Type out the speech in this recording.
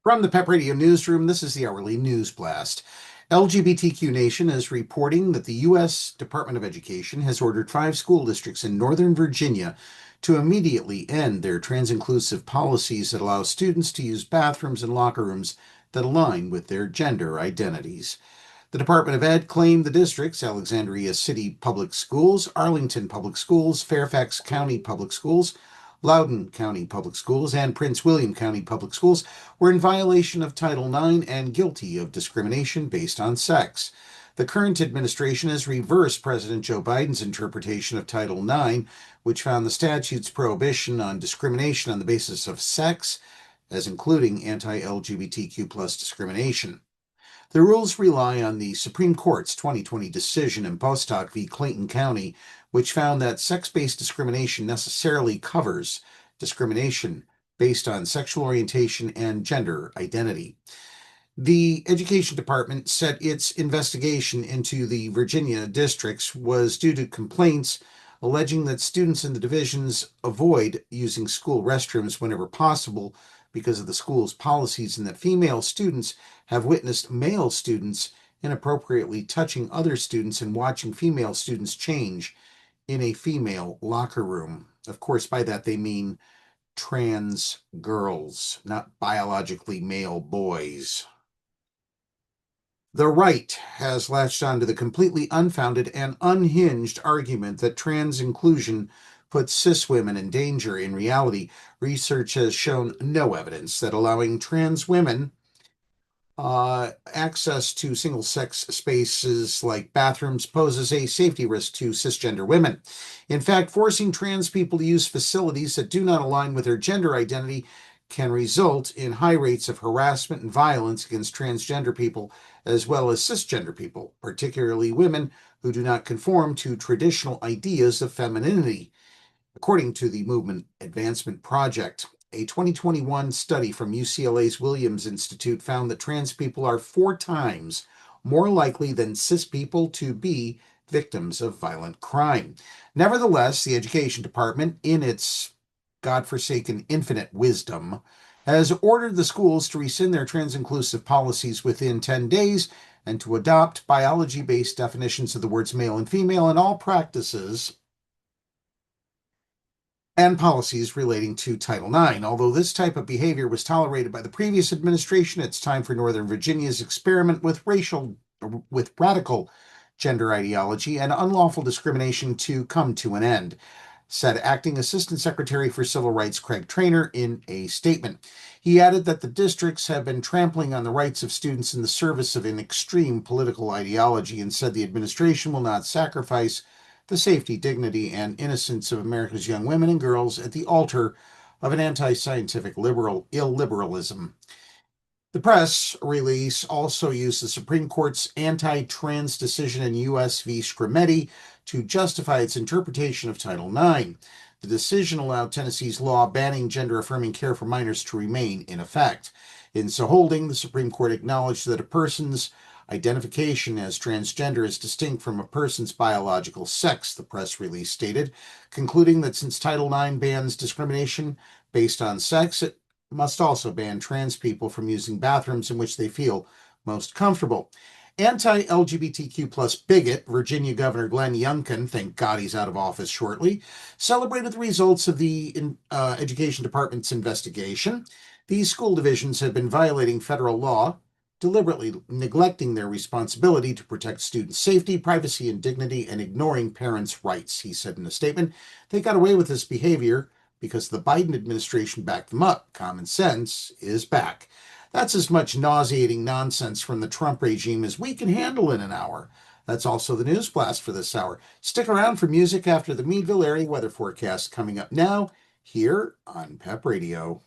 From the PEP Radio newsroom, this is the hourly news blast. LGBTQ Nation is reporting that the U.S. Department of Education has ordered 5 school districts in Northern Virginia to immediately end their trans-inclusive policies that allow students to use bathrooms and locker rooms that align with their gender identities. The Department of Ed claimed the districts, Alexandria City Public Schools, Arlington Public Schools, Fairfax County Public Schools, Loudoun County Public Schools, and Prince William County Public Schools were in violation of Title IX and guilty of discrimination based on sex. The current administration has reversed President Joe Biden's interpretation of Title IX, which found the statute's prohibition on discrimination on the basis of sex as including anti-LGBTQ plus discrimination. The rules rely on the Supreme Court's 2020 decision in Bostock v. Clayton County, which found that sex-based discrimination necessarily covers discrimination based on sexual orientation and gender identity. The Education Department said its investigation into the Virginia districts was due to complaints alleging that students in the divisions avoid using school restrooms whenever possible because of the school's policies, and that female students have witnessed male students inappropriately touching other students and watching female students change in a female locker room. Of course, by that they mean trans girls, not biologically male boys. The right has latched onto the completely unfounded and unhinged argument that trans inclusion puts cis women in danger. In reality, research has shown no evidence that allowing trans women access to single-sex spaces like bathrooms poses a safety risk to cisgender women. In fact, forcing trans people to use facilities that do not align with their gender identity can result in high rates of harassment and violence against transgender people as well as cisgender people, particularly women who do not conform to traditional ideas of femininity. According to the Movement Advancement Project, a 2021 study from UCLA's Williams Institute found that trans people are 4 times more likely than cis people to be victims of violent crime. Nevertheless, the Education Department, in its godforsaken infinite wisdom, has ordered the schools to rescind their trans-inclusive policies within 10 days and to adopt biology-based definitions of the words male and female in all practices and policies relating to Title IX. Although this type of behavior was tolerated by the previous administration, it's time for Northern Virginia's experiment with radical gender ideology and unlawful discrimination to come to an end, said Acting Assistant Secretary for Civil Rights Craig Traynor in a statement. He added that the districts have been trampling on the rights of students in the service of an extreme political ideology, and said the administration will not sacrifice the safety, dignity, and innocence of America's young women and girls at the altar of an anti-scientific illiberalism. The press release also used the Supreme Court's anti-trans decision in U.S. v. Scrimeti to justify its interpretation of Title IX. The decision allowed Tennessee's law banning gender-affirming care for minors to remain in effect. In so holding, the Supreme Court acknowledged that a person's identification as transgender is distinct from a person's biological sex, the press release stated, concluding that since Title IX bans discrimination based on sex, it must also ban trans people from using bathrooms in which they feel most comfortable. Anti-LGBTQ plus bigot Virginia Governor Glenn Youngkin, thank God he's out of office shortly, celebrated the results of the Education Department's investigation. These school divisions have been violating federal law, deliberately neglecting their responsibility to protect students' safety, privacy, and dignity, and ignoring parents' rights, he said in a statement. They got away with this behavior because the Biden administration backed them up. Common sense is back. That's as much nauseating nonsense from the Trump regime as we can handle in an hour. That's also the news blast for this hour. Stick around for music after the Meadville area weather forecast coming up now here on PEP Radio.